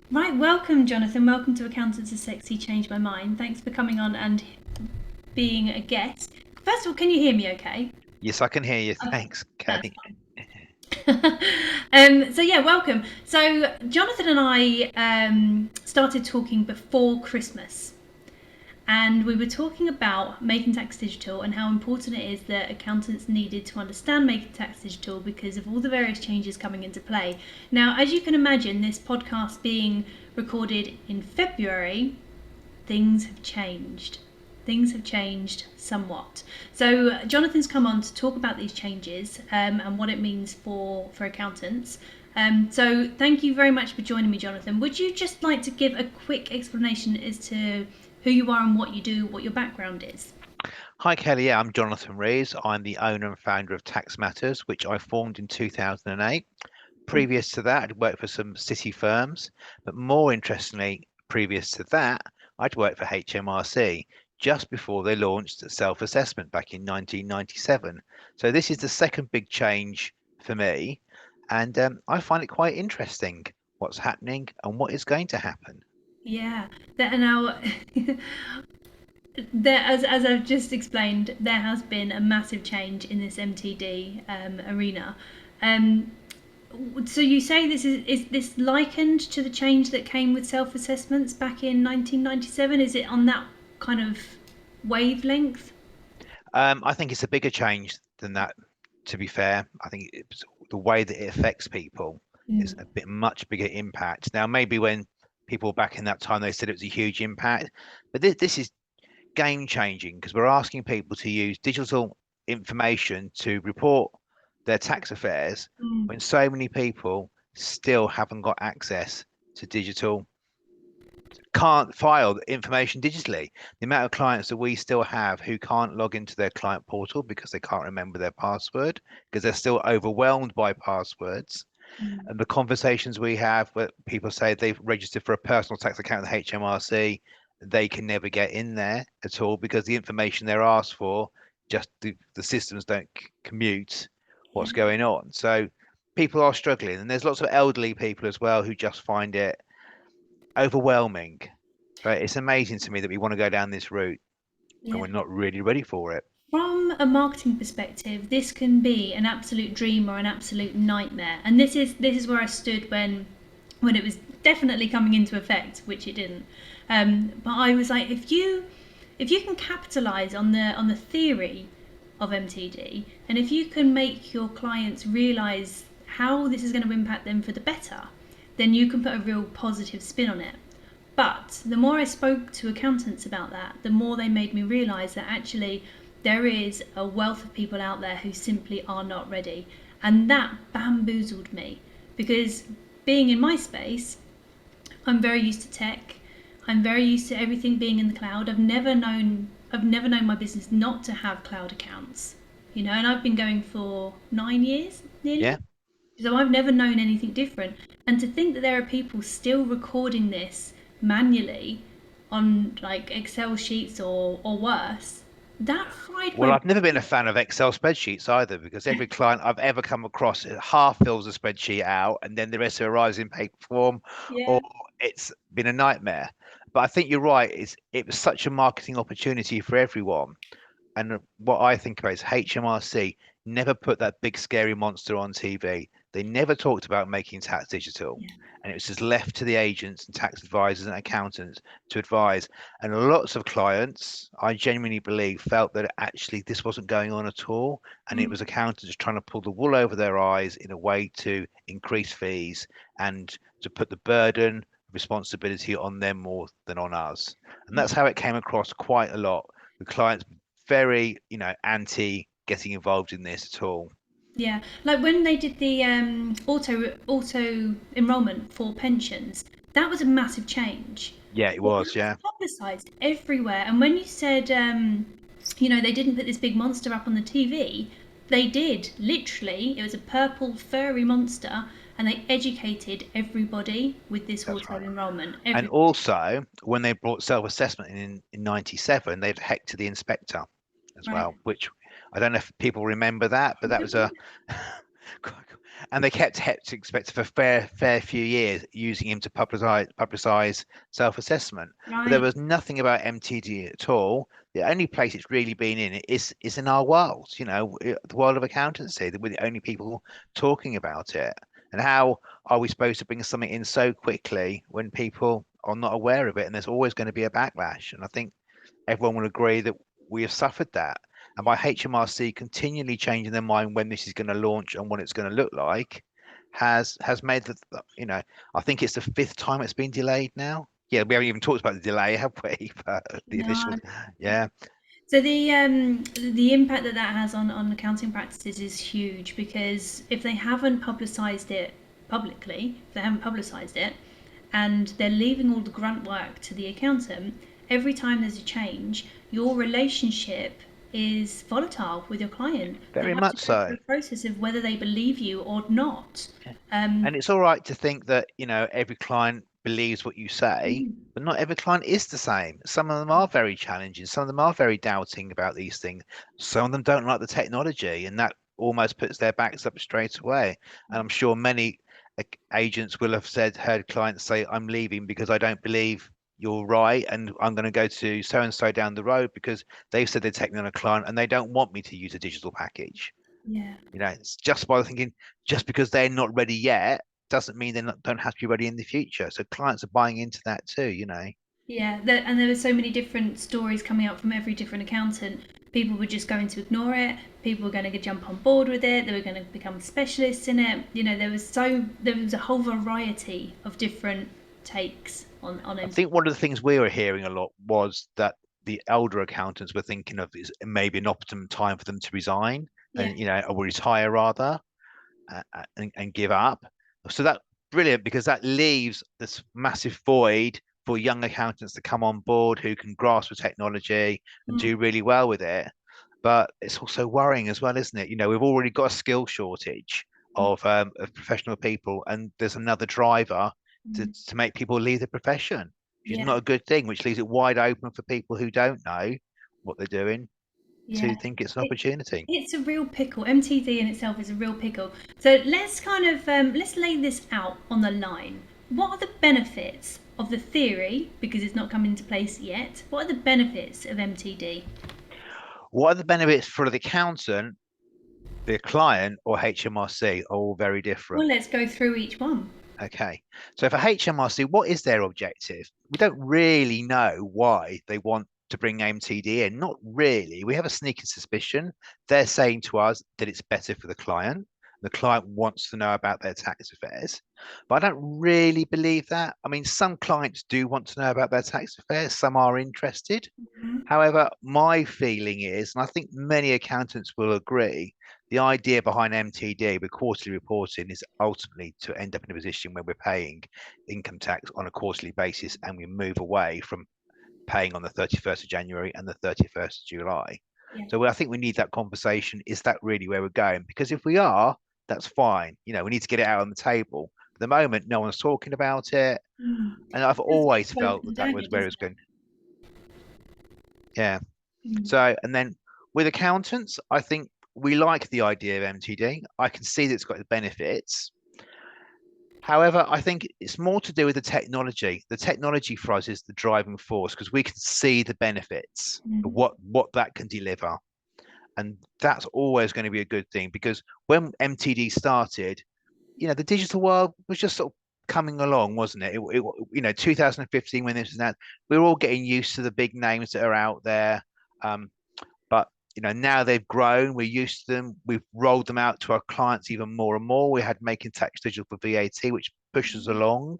Right, welcome, Jonathan. Welcome to Accountants Are Sexy, Change My Mind. Thanks for coming on and being a guest. First of all, can you hear me okay? Yes, I can hear you. Okay, Thanks, that's Kelly. fine. So yeah, welcome. So Jonathan and I started talking before Christmas, and we were talking about making tax digital and how important it is that accountants needed to understand making tax digital because of all the various changes coming into play. Now, as you can imagine, this podcast being recorded in February, things have changed. Things have changed somewhat. So Jonathan's come on to talk about these changes and what it means for accountants. So thank you very much for joining me, Jonathan. Would you just like to give a quick explanation as to who you are and what you do, what your background is? Hi, Kelly. Yeah, I'm Jonathan Reeves. I'm the owner and founder of Tax Matters, which I formed in 2008. Previous to that, I'd worked for some city firms, but more interestingly, previous to that, I'd worked for HMRC just before they launched self-assessment back in 1997. So this is the second big change for me, and I find it quite interesting what's happening and what is going to happen. Yeah, that now there, as I've just explained, there has been a massive change in this MTD arena. Um, so you say is this likened to the change that came with self-assessments back in 1997? Is it on that kind of wavelength? I think it's a bigger change than that, to be fair. I think the way that it affects people is Mm. a bit much bigger impact. Now, maybe when people back in that time they said it was a huge impact, but this is game changing because we're asking people to use digital information to report their tax affairs Mm. when so many people still haven't got access to digital can't file the information digitally. The amount of clients that we still have who can't log into their client portal because they can't remember their password, because they're still overwhelmed by passwords. Mm. And the conversations we have where people say they've registered for a personal tax account with HMRC, they can never get in there at all because the information they're asked for, just the systems don't commute Yeah. what's going on. So people are struggling. And there's lots of elderly people as well who just find it overwhelming. Right? It's amazing to me that we want to go down this route and Yeah. we're not really ready for it. From a marketing perspective, this can be an absolute dream or an absolute nightmare. And this is where I stood when it was definitely coming into effect, which it didn't. But I was like, if you can capitalize on the theory of MTD, and if you can make your clients realize how this is going to impact them for the better, then you can put a real positive spin on it. But the more I spoke to accountants about that, the more they made me realise that actually there is a wealth of people out there who simply are not ready. And that bamboozled me because being in my space, I'm very used to tech. I'm very used to everything being in the cloud. I've never known my business not to have cloud accounts. And I've been going for 9 years Yeah. nearly. So I've never known anything different. And to think that there are people still recording this manually on like Excel sheets or worse, that fried Well, my I've never been a fan of Excel spreadsheets either because every client I've ever come across half fills a spreadsheet out and then the rest of it arrives in paper form, or yeah. it's been a nightmare. But I think you're right. It was such a marketing opportunity for everyone. And what I think about is HMRC never put that big scary monster on TV. They never talked about making tax digital. Yeah. And it was just left to the agents and tax advisors and accountants to advise. And lots of clients, I genuinely believe, felt that actually this wasn't going on at all. And it Mm. was accountants trying to pull the wool over their eyes in a way to increase fees and to put the burden, responsibility on them more than on us. And Yeah. that's how it came across quite a lot with clients very, anti getting involved in this at all. Yeah, like when they did the auto enrollment for pensions, that was a massive change. Yeah, it But that was. was Yeah. publicised everywhere. And when you said, they didn't put this big monster up on the TV, they did. Literally, it was a purple furry monster, and they educated everybody with this That's auto right. enrollment. And Everybody. also, when they brought self-assessment in 97, they'd hacked to the inspector as Right. well, which I don't know if people remember that, but that was a and they kept expected for fair few years using him to publicize self-assessment. But there Right. was nothing about MTD at all. The only place it's really been in is in our world, the world of accountancy. That we're the only people talking about it. And how are we supposed to bring something in so quickly when people are not aware of it? And there's always going to be a backlash. And I think everyone will agree that we have suffered that. And by HMRC continually changing their mind when this is going to launch and what it's going to look like, has made I think it's the fifth time it's been delayed now. Yeah, we haven't even talked about the delay, have we? But the initial, No. yeah, So the impact that that has on accounting practices is huge because if they haven't publicised it publicly, if they haven't publicised it, and they're leaving all the grunt work to the accountant, every time there's a change, your relationship is volatile with your client. They very have to much go so. through a process of whether they believe you or not. Yeah. Um, And it's all right to think that, every client believes what you say, mm, but not every client is the same. Some of them are very challenging. Some of them are very doubting about these things. Some of them don't like the technology, and that almost puts their backs up straight away. And I'm sure many agents will have heard clients say, I'm leaving because I don't believe you're right, and I'm going to go to so and so down the road because they've said they're taking on a client and they don't want me to use a digital package. yeah. It's just by thinking, just because they're not ready yet doesn't mean don't have to be ready in the future. So clients are buying into that too. Yeah, and there were so many different stories coming out from every different accountant. People were just going to ignore it. People were going to jump on board with it. They were going to become specialists in it. There was a whole variety of different takes on I MT. think one of the things we were hearing a lot was that the elder accountants were thinking of is maybe an optimum time for them to resign Yeah. and or retire rather, and give up. So that brilliant because that leaves this massive void for young accountants to come on board who can grasp the technology and Mm, do really well with it. But it's also worrying as well, isn't it? We've already got a skill shortage mm, of professional people, and there's another driver mm. to make people leave the profession, which is Yeah. not a good thing, which leaves it wide open for people who don't know what they're doing Yeah. to think it's an It, opportunity. it's a real pickle. MTD in itself is a real pickle. So let's kind of let's lay this out on the line. What are the benefits of the theory because it's not come into place yet? What are the benefits of MTD? What are the benefits for the accountant, the client, or HMRC are all very Well, different. let's go through each one. Okay. So for HMRC, what is their objective? We don't really know why they want to bring MTD in. Not really. We have a sneaking suspicion. They're saying to us that it's better for the client. The client wants to know about their tax affairs. But I don't really believe that. I mean, some clients do want to know about their tax affairs, some are interested. Mhm. However, my feeling is, and I think many accountants will agree, the idea behind MTD with quarterly reporting is ultimately to end up in a position where we're paying income tax on a quarterly basis and we move away from paying on the 31st of January and the 31st of July. Yeah. So I think we need that conversation. Is that really where we're going? Because if we are, that's fine. We need to get it out on the table. At the moment, no one's talking about it. Mm. And I've It does get always felt spoken that that down, was where it doesn't was it? going. Yeah. Mm. So, and then with accountants, I think we like the idea of MTD. I can see that it's got the benefits. However, I think it's more to do with the technology. The technology for us is the driving force because we can see the benefits of Mm. what that can deliver. And that's always going to be a good thing because when MTD started, the digital world was just sort of coming along, wasn't it? 2015 when this was announced, we were all getting used to the big names that are out there. But now they've grown, we're used to them. We've rolled them out to our clients even more and more. We had making tax digital for VAT, which pushes along.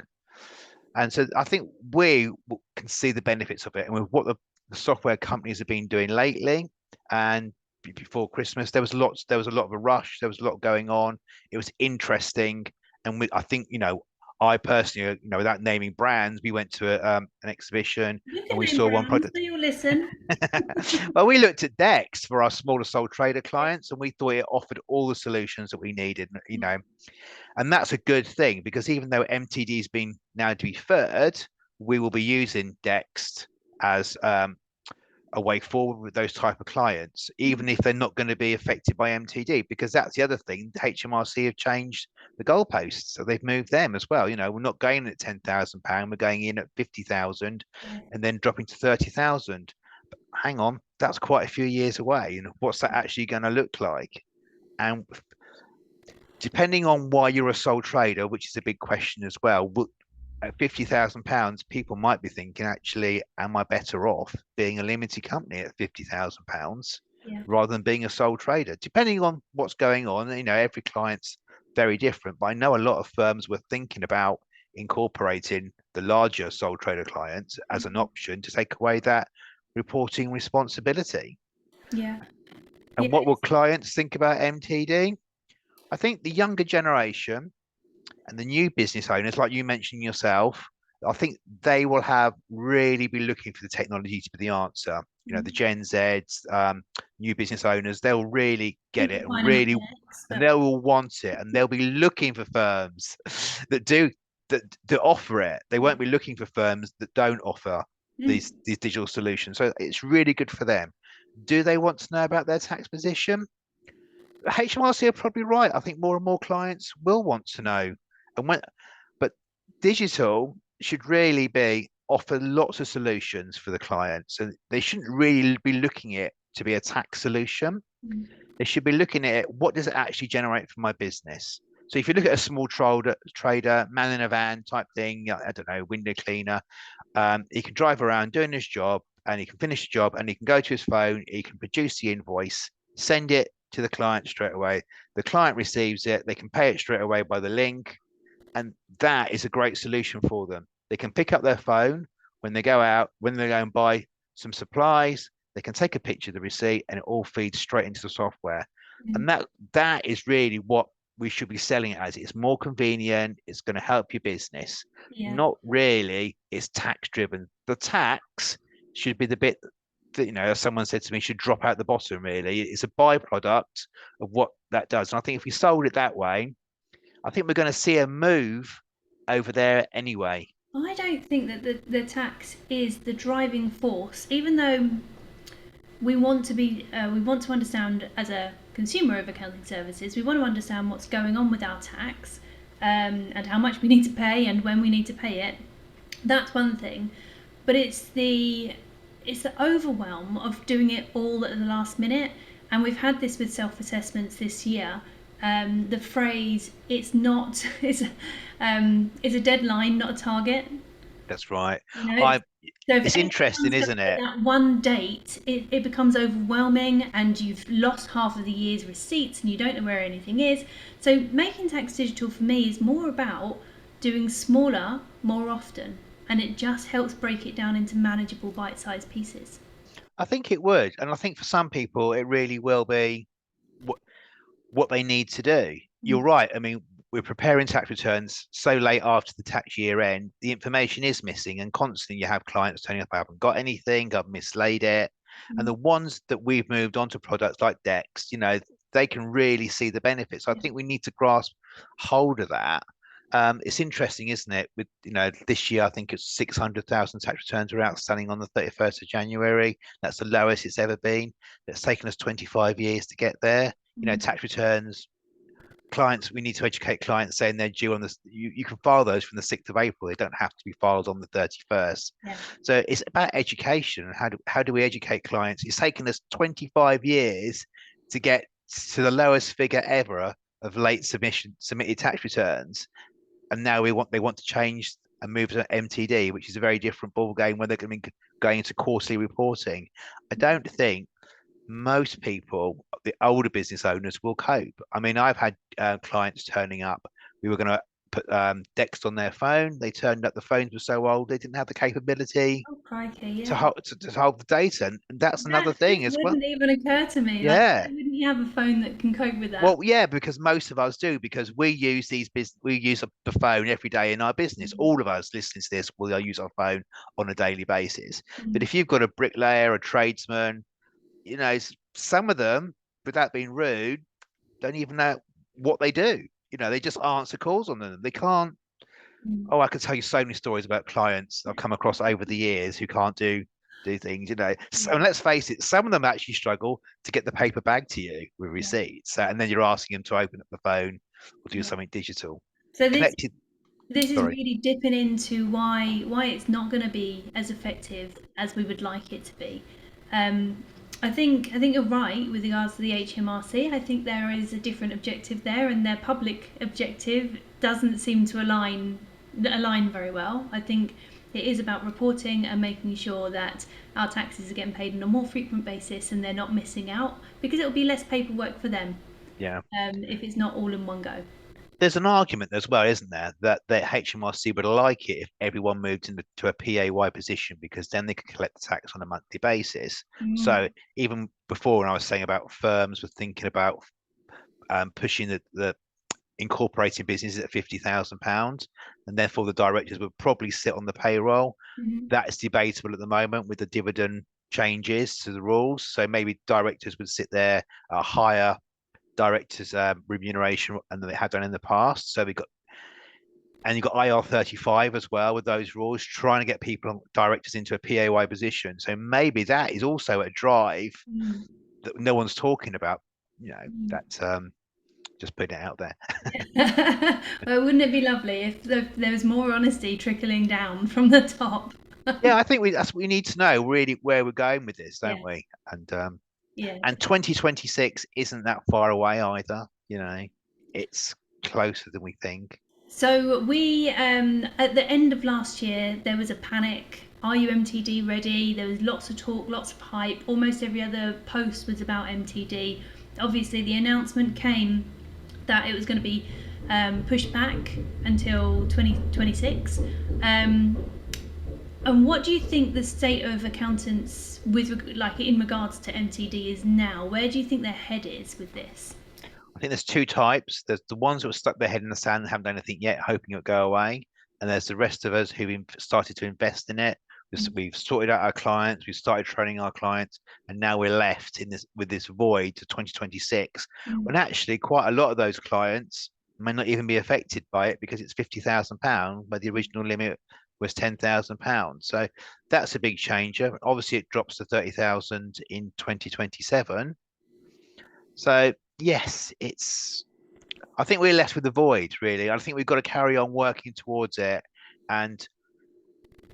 And so I think we can see the benefits of it. And with what the software companies have been doing lately, and before Christmas, there was a lot of a rush. There was a lot going on. It was interesting, and I think I personally, without naming brands, we went to an exhibition You and can we name saw one brands, product. so you'll listen. Well, we looked at Dex for our smaller sole trader clients, and we thought it offered all the solutions that we needed. And that's a good thing because even though MTD has been now deferred, we will be using Dex as a way forward with those type of clients, even if they're not going to be affected by MTD, because that's the other thing. HMRC have changed the goalposts, so they've moved them as well. We're not going in at £10,000, we're going in at 50,000, Yeah. and then dropping to 30,000. Hang on, that's quite a few years away. And what's that actually going to look like? And depending on why you're a sole trader, which is a big question as well, at £50,000, people might be thinking, actually, am I better off being a limited company at £50,000 Yeah. rather than being a sole trader? Depending on what's going on, every client's very different. But I know a lot of firms were thinking about incorporating the larger sole trader clients as an option to take away that reporting responsibility. Yeah. And Yeah. what will clients think about MTD? I think the younger generation and the new business owners, like you mentioned yourself, I think they will have really be looking for the technology to be the answer. The Gen Zs, new business owners, they'll really get People it and find them really, and expert. they will want it, and they'll be looking for firms that do that offer it. They won't be looking for firms that don't offer these digital solutions. So it's really good for them. Do they want to know about their tax position? HMRC are probably right. I think more and more clients will want to know. And but digital should really be offer lots of solutions for the clients, and they shouldn't really be looking at it to be a tax solution. They should be looking at it, what does it actually generate for my business? So if you look at a small trader, man in a van type thing, I don't know, window cleaner, he can drive around doing his job, and he can finish the job, and he can go to his phone, he can produce the invoice, send it to the client straight away. The client receives it, they can pay it straight away by the link, and that is a great solution for them. They can pick up their phone when they go out, when they go and buy some supplies, they can take a picture of the receipt, and it all feeds straight into the software. And that is really what we should be selling it as. It's more convenient, it's going to help your business. Yeah. Not really, it's tax driven. The tax should be the bit that, as someone said to me, should drop out the bottom, really. It's a byproduct of what that does. And I think if we sold it that way, I think we're going to see a move over there anyway. I don't think that the tax is the driving force, even though we want to understand as a consumer of accounting services, we want to understand what's going on with our tax, and how much we need to pay and when we need to pay it. That's one thing, but it's the overwhelm of doing it all at the last minute, and we've had this with self-assessments this year. The phrase "it's not" is a deadline, not a target. That's right. You know, I. so if It's interesting, everyone's going isn't to hit it? that one date, it becomes overwhelming, and you've lost half of the year's receipts and you don't know where anything is. So making tax digital for me is more about doing smaller more often, and it just helps break it down into manageable bite-sized pieces. I think it would, and I think for some people it really will be what what they need to do. You're right. I mean, we're preparing tax returns so late after the tax year end, the information is missing, and constantly you have clients turning up, I haven't got anything, I've mislaid it. And the ones that we've moved on to products like Dex, they can really see the benefits. I think we need to grasp hold of that. It's interesting, isn't it? With this year, I think it's 600,000 tax returns were outstanding on the 31st of January. That's the lowest it's ever been. It's taken us 25 years to get there. Tax returns, clients, we need to educate clients saying they're due on this. You can file those from the 6th of April. They don't have to be filed on the 31st. Yeah. So it's about education. And how do we educate clients? It's taken us 25 years to get to the lowest figure ever of late submitted tax returns. And now they want to change and move to MTD, which is a very different ball game when they're going to be going into quarterly reporting. I don't think most people, the older business owners, will cope. I mean, I've had clients turning up. We were going to put Dext on their phone. They turned up. The phones were so old they didn't have the capability Oh, crikey, to yeah. hold the data, and that's another That just thing as well. wouldn't even occur to me. Like, Yeah. why wouldn't you have a phone that can cope with that? Well, yeah, because most of us do, because we use the phone every day in our business. All of us listening to this will use our phone on a daily basis. But if you've got a bricklayer, a tradesman, some of them, without being rude, don't even know what they do. They just answer calls on them. They can't. Mm. Oh, I could tell you so many stories about clients I've come across over the years who can't do. do things, you know. Yeah. And let's face it, some of them actually struggle to get the paper bag to you with Yeah. receipts. So, and then you're asking them to open up the phone or do Yeah. something digital. So Connected, this is sorry. really dipping into why it's not going to be as effective as we would like it to be. Um, I think you're right with regards to the HMRC. I think there is a different objective there, and their public objective doesn't seem to align very well. I think it is about reporting and making sure that our taxes are getting paid on a more frequent basis and they're not missing out, because it'll be less paperwork for them Yeah. if it's not all in one go. There's an argument as well, isn't there, that the HMRC would like it if everyone moved into a PAY position because then they could collect the tax on a monthly basis. Mm. So even before, when I was saying about firms were thinking about pushing the incorporating businesses at £50,000, and therefore the directors would probably sit on the payroll. Mhm. That is debatable at the moment with the dividend changes to the rules. So maybe directors would sit there at a higher directors' remuneration than they had done in the past. So we got and you've got IR35 as well with those rules, trying to get people directors into a PAY position. So maybe that is also a drive Mm. that no one's talking about. You know, Mm. that's just putting it out there. Well, wouldn't it be lovely if there was more honesty trickling down from the top? Yeah, I think that's what we need to know really where we're going with this, don't Yeah, we? yeah. And 2026 isn't that far away either. You know, it's closer than we think. So we, at the end of last year, there was a panic. Are you MTD ready? There was lots of talk, lots of hype. Almost every other post was about MTD. Obviously, the announcement came that it was going to be pushed back until 2026. Um, and what do you think the state of accountants, like in regards to MTD, is now? Where do you think their head is with this? I think there's two types. There's the ones who have stuck their head in the sand and haven't done anything yet, hoping it'll go away. And there's the rest of us who've started to invest in it. We've sorted out our clients, we've started training our clients, and now we're left in this with this void to 2026. Mm. When actually quite a lot of those clients may not even be affected by it because it's £50,000, where the original limit was £10,000. So that's a big changer. Obviously, it drops to 30,000 in 2027. So yes, I think we're left with the void, really. I think we've got to carry on working towards it and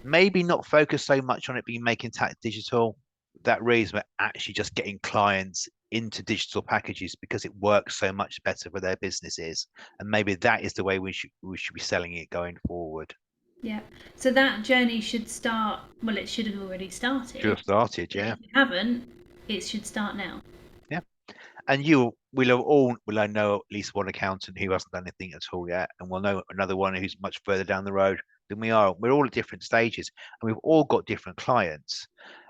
maybe not focus so much on it being making tax digital. That reason we're actually just getting clients into digital packages because it works so much better for their businesses. And maybe that is the way we should be selling it going forward. Yeah. So that journey should start, well, it should have already Should started, have started, but yeah. if it haven't, it should start now. Yeah. And you will have all will I know at least one accountant who hasn't done anything at all yet, and we'll know another one who's much further down the road than we are. We're all at different stages, and we've all got different clients.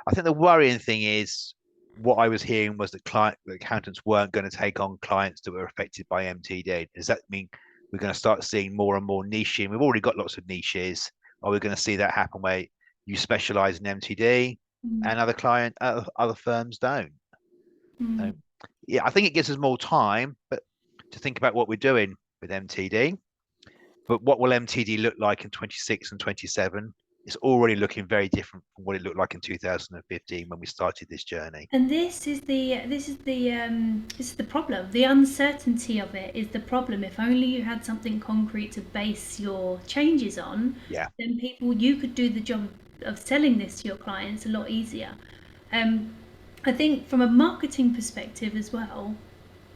I think the worrying thing is what I was hearing was that the accountants weren't going to take on clients that were affected by MTD. Does that mean we're going to start seeing more and more niching? We've already got lots of niches. Are we going to see that happen where you specialize in MTD Mm. and other firms don't? Mm. So, yeah, I think it gives us more time, but to think about what we're doing with MTD. But what will MTD look like in 26 and 27? It's already looking very different from what it looked like in 2015 when we started this journey. And this is the problem. The uncertainty of it is the problem. If only you had something concrete to base your changes on, Yeah, then you could do the job of selling this to your clients a lot easier. Um, I think from a marketing perspective as well,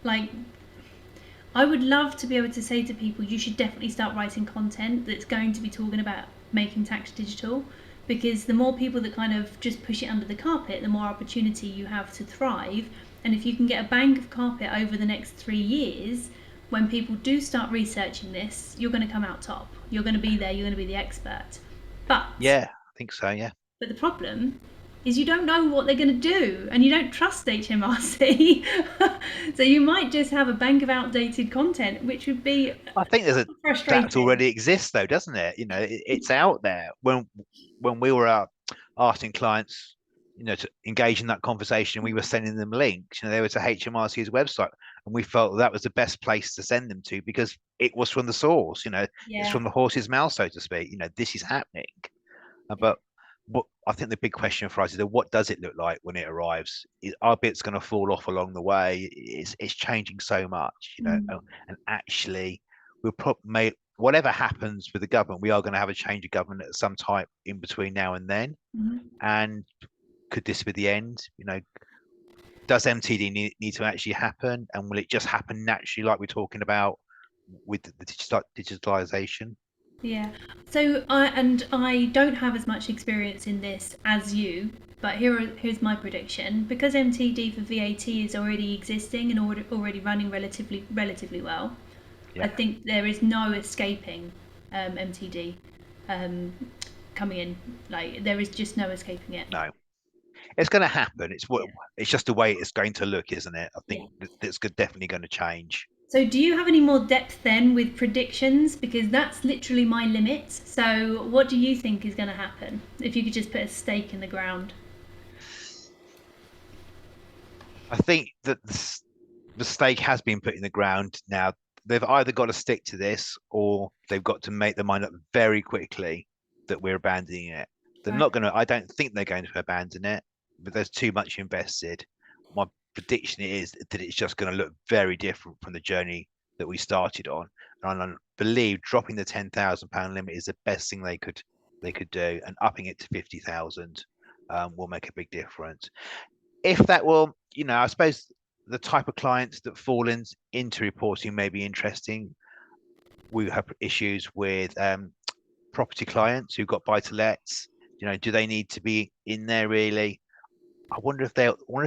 like I would love to be able to say to people, you should definitely start writing content that's going to be talking about making tax digital, because the more people that kind of just push it under the carpet, the more opportunity you have to thrive. And if you can get a bank of carpet over the next 3 years, when people do start researching this, you're going to come out top. You're going to be there, you're going to be the expert. But yeah, I think so. Yeah, but the problem is you don't know what they're going to do and you don't trust HMRC. So you might just have a bank of outdated content, which would be I think that frustrating. already exists though, doesn't it? You know, it's out there. When we were out asking clients, to engage in that conversation, we were sending them links. They were to HMRC's website, and we felt that was the best place to send them to because it was from the source. It's Yeah. from the horse's mouth, so to speak. This is happening. But what I think the big question for us is what does it look like when it arrives? Are bits going to fall off along the way? It's changing so much, Mm. and actually, we'll probably whatever happens with the government, we are going to have a change of government at some time in between now and then. Mhm. And could this be the end? Does MTD need to actually happen, and will it just happen naturally, like we're talking about with the digitalization? Yeah. So I don't have as much experience in this as you, but here's my prediction. Because MTD for VAT is already existing and already running relatively well, I Yeah, think there is no escaping MTD um, coming in. Like there is just no escaping it. no, it's going to happen. Yeah. It's just the way it's going to look, isn't it? I think Yeah. that's definitely going to change. So, do you have any more depth then with predictions? Because that's literally my limit. So, what do you think is going to happen if you could just put a stake in the ground? I think that the stake has been put in the ground now. They've either got to stick to this or they've got to make their mind up very quickly that we're abandoning it. They're Right. not going to, I don't think they're going to abandon it, but there's too much invested. My prediction is that it's just going to look very different from the journey that we started on. And I believe dropping the £10,000 limit is the best thing they could do, and upping it to 50,000 will make a big difference. If that will, I suppose the type of clients that fall into reporting may be interesting. We have issues with property clients who've got buy to lets. Do they need to be in there really? I wonder if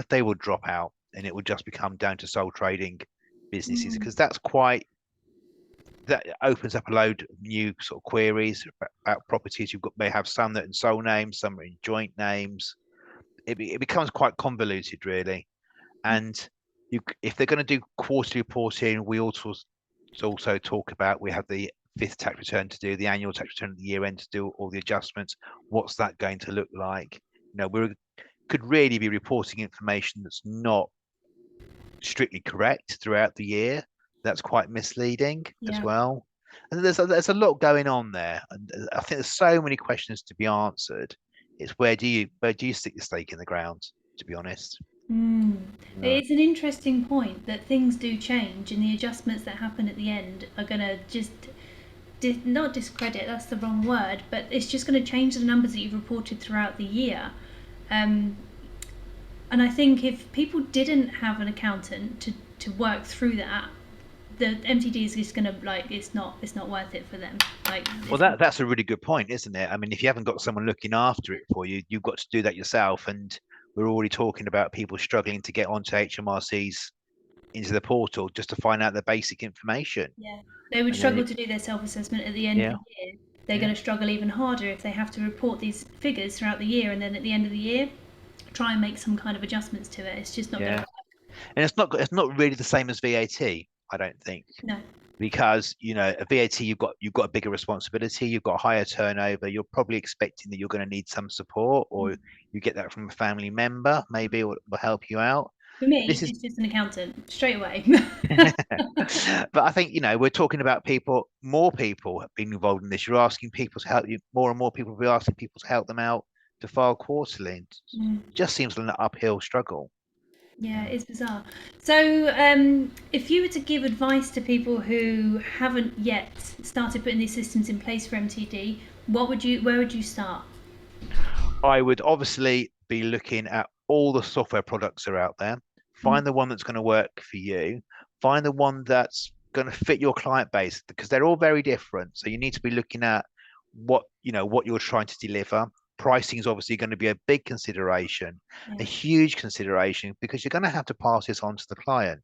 they will drop out and it will just become down to sole trading businesses, Mm, because that opens up a load of new sort of queries about properties. May have some that are in sole names, some are in joint names. It becomes quite convoluted, really. And if they're going to do quarterly reporting, we also talk about we have the fifth tax return to do, the annual tax return at the year end to do all the adjustments. What's that going to look like? We could really be reporting information that's not strictly correct throughout the year. That's quite misleading as yeah. well. And there's a lot going on there, and I think there's so many questions to be answered. It's where do you stick the stake in the ground? To be honest. Mm. Yeah. It's an interesting point that things do change, and the adjustments that happen at the end are going to just not discredit, that's the wrong word, but it's just going to change the numbers that you've reported throughout the year. Um, and I think if people didn't have an accountant to work through that, the MTD is just gonna like it's not worth it for them. Like Well, it's that's a really good point, isn't it? I mean, if you haven't got someone looking after it for you, you've got to do that yourself. And we're already talking about people struggling to get onto HMRC's into the portal just to find out the basic information. yeah, they would And then, struggle to do their self-assessment at the end of yeah, the year. They're yeah, going to struggle even harder if they have to report these figures throughout the year and then at the end of the year try and make some kind of adjustments to it. It's just not going to yeah. work. And it's not really the same as VAT, I don't think, No. because a VAT you've got a bigger responsibility, you've got a higher turnover, you're probably expecting that you're going to need some support, or you get that from a family member, maybe will help you out. For me, This is it's just an accountant straight away. But I think, we're talking about more people have been involved in this. You're asking people to help you, more and more people will be asking people to help them out to file quarterly. It Mm. just seems like an uphill struggle. Yeah, Yeah. it's bizarre. So, if you were to give advice to people who haven't yet started putting these systems in place for MTD, where would you start? I would obviously be looking at all the software products that are out there, Mm, find the one that's going to work for you, find the one that's going to fit your client base, because they're all very different. So you need to be looking at what you're trying to deliver. Pricing is obviously going to be a big consideration, yeah, a huge consideration, because you're going to have to pass this on to the client.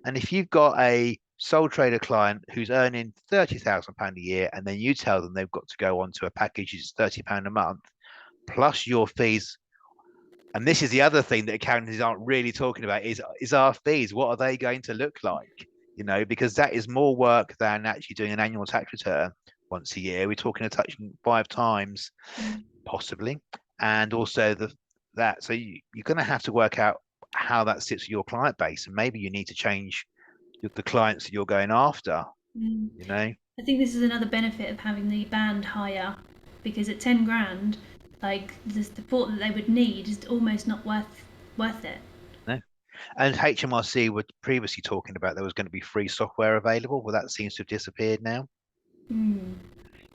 And if you've got a sole trader client who's earning £30,000 a year, and then you tell them they've got to go onto a package that's £30 a month plus your fees, and this is the other thing that accountants aren't really talking about, is our fees. What are they going to look like? Because that is more work than actually doing an annual tax return once a year. We're talking a touching 5 times, mm, possibly, and also that. So you're going to have to work out how that sits with your client base, and maybe you need to change the clients that you're going after. mm. You know, I think this is another benefit of having the band higher, because at 10 grand, Like the support that they would need is almost not worth it. No. And HMRC were previously talking about there was going to be free software available. Well, that seems to have disappeared now, Mm.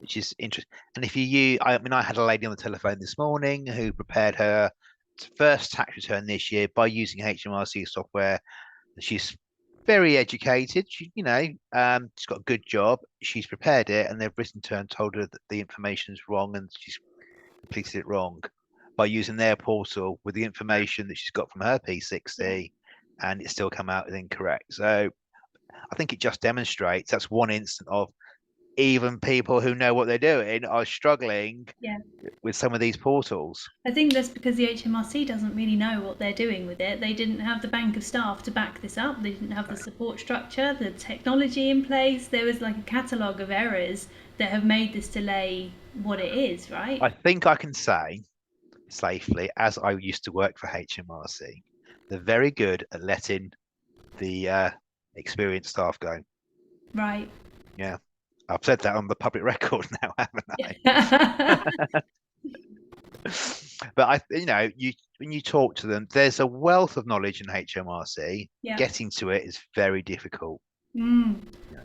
which is interesting. And if you use, I mean, I had a lady on the telephone this morning who prepared her first tax return this year by using HMRC software. She's very educated. She's got a good job. She's prepared it, and they've written to her and told her that the information is wrong, and she's completed it wrong by using their portal with the information that she's got from her Yeah. P60, and it still come out as incorrect. So I think it just demonstrates that's one instance of even people who know what they're doing are struggling Yeah. with some of these portals. I think that's because the HMRC doesn't really know what they're doing with it. They didn't have the bank of staff to back this up. They didn't have the support structure, the technology in place. There was like a catalogue of errors that have made this delay what it is, right? I think I can say safely, as I used to work for HMRC, they're very good at letting the experienced staff go. Right. Yeah, I've said that on the public record now, haven't I? Yeah. But you when you talk to them, there's a wealth of knowledge in HMRC. Yeah. Getting to it is very difficult, Mm. you know,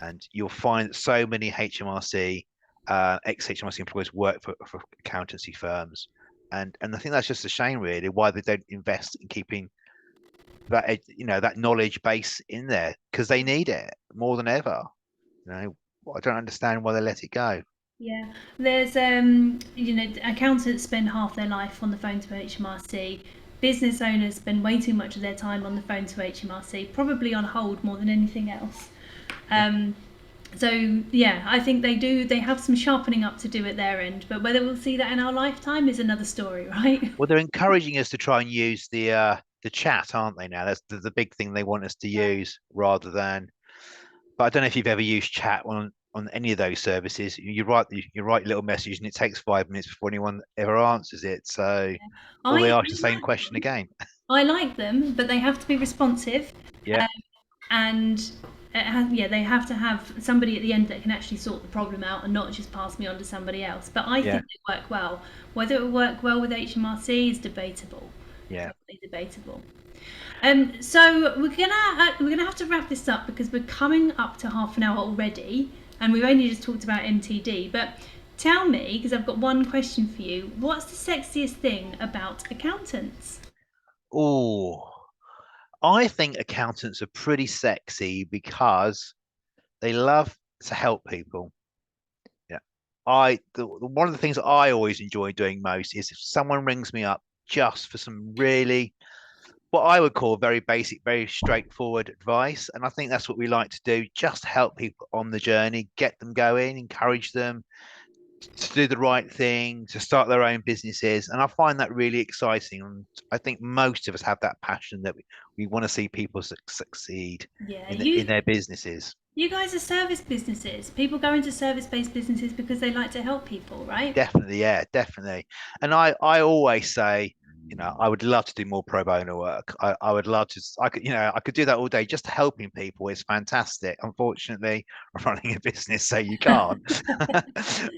and you'll find that so many HMRC ex-HMRC employees work for accountancy firms, and I think that's just a shame, really, why they don't invest in keeping that knowledge base in there because they need it more than ever. You know, I don't understand why they let it go. Yeah, there's accountants spend half their life on the phone to HMRC. Business owners spend way too much of their time on the phone to HMRC, probably on hold more than anything else. Yeah. Um, so yeah, I think they do. They have some sharpening up to do at their end, but whether we'll see that in our lifetime is another story, right? Well, they're encouraging us to try and use the chat, aren't they? Now that's the big thing they want us to Yeah. use rather than. But I don't know if you've ever used chat on any of those services. You write a little message and it takes 5 minutes before anyone ever answers it. So, or they I ask the same like question them. again. I like them, but they have to be responsive. Yeah, And yeah, they have to have somebody at the end that can actually sort the problem out and not just pass me on to somebody else. But I yeah, think they work well. Whether it will work well with HMRC is debatable. yeah. Definitely debatable. So we're gonna have to wrap this up because we're coming up to half an hour already, and we've only just talked about MTD. But tell me, because I've got one question for you: what's the sexiest thing about accountants? Oh, I think accountants are pretty sexy because they love to help people. Yeah. One of the things I always enjoy doing most is if someone rings me up just for some really what I would call very basic, very straightforward advice. And I think that's what we like to do, just help people on the journey, get them going, encourage them to do the right thing, to start their own businesses. And I find that really exciting. And I think most of us have that passion that we want to see people succeed Yeah, in their businesses. you guys are service businesses. People go into service-based businesses because they like to help people, right? Definitely, yeah, definitely. And I always say, I would love to do more pro bono work. I would love to, I could do that all day. Just helping people is fantastic. Unfortunately, I'm running a business, so you can't.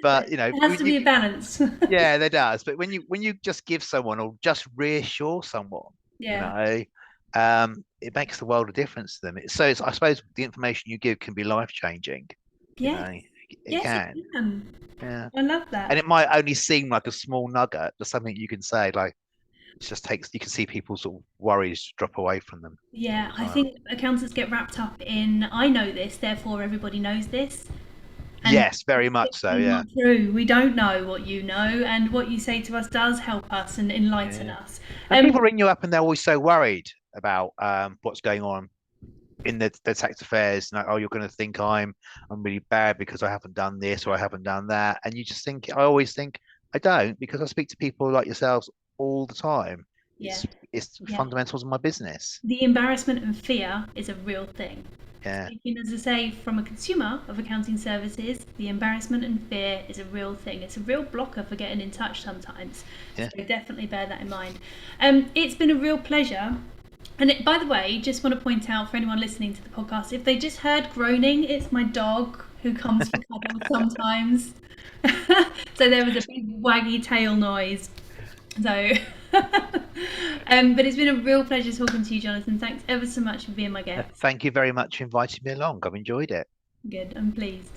But It has to be a balance. yeah, there does. But when you just give someone or just reassure someone, you Yeah. know, it makes the world of difference to them. I suppose the information you give can be life changing. You Yes. know, it Yes, it can. can. Yeah. I love And that. it might only seem like a small nugget, but something you can say, like it just takes you can see people's sort of worries drop away from them all Yeah, the I time. think accountants get wrapped up in I know this, therefore everybody knows this. And Yes, very much it's so. Yeah. not true. We don't know what you know, and what you say to us does help us and enlighten Yeah. us. And people ring you up and they're always so worried about what's going on in the tax affairs. Like, oh, you're going to think I'm really bad because I haven't done this or I haven't done that. And you just think I always think I don't because I speak to people like yourselves all the time. Yeah, It's yeah. fundamentals of my business. The embarrassment and fear is a real thing. Yeah. Speaking as I say from a consumer of accounting services, the embarrassment and fear is a real thing. It's a real blocker for getting in touch sometimes. Yeah. So definitely bear that in mind. It's been a real pleasure. And by the way, just want to point out for anyone listening to the podcast, if they just heard groaning, it's my dog who comes for cuddles sometimes. So there was a big waggy tail noise. So, but it's been a real pleasure talking to you, Jonathan. Thanks ever so much for being my guest. Thank you very much for inviting me along. I've enjoyed it. Good, I'm pleased.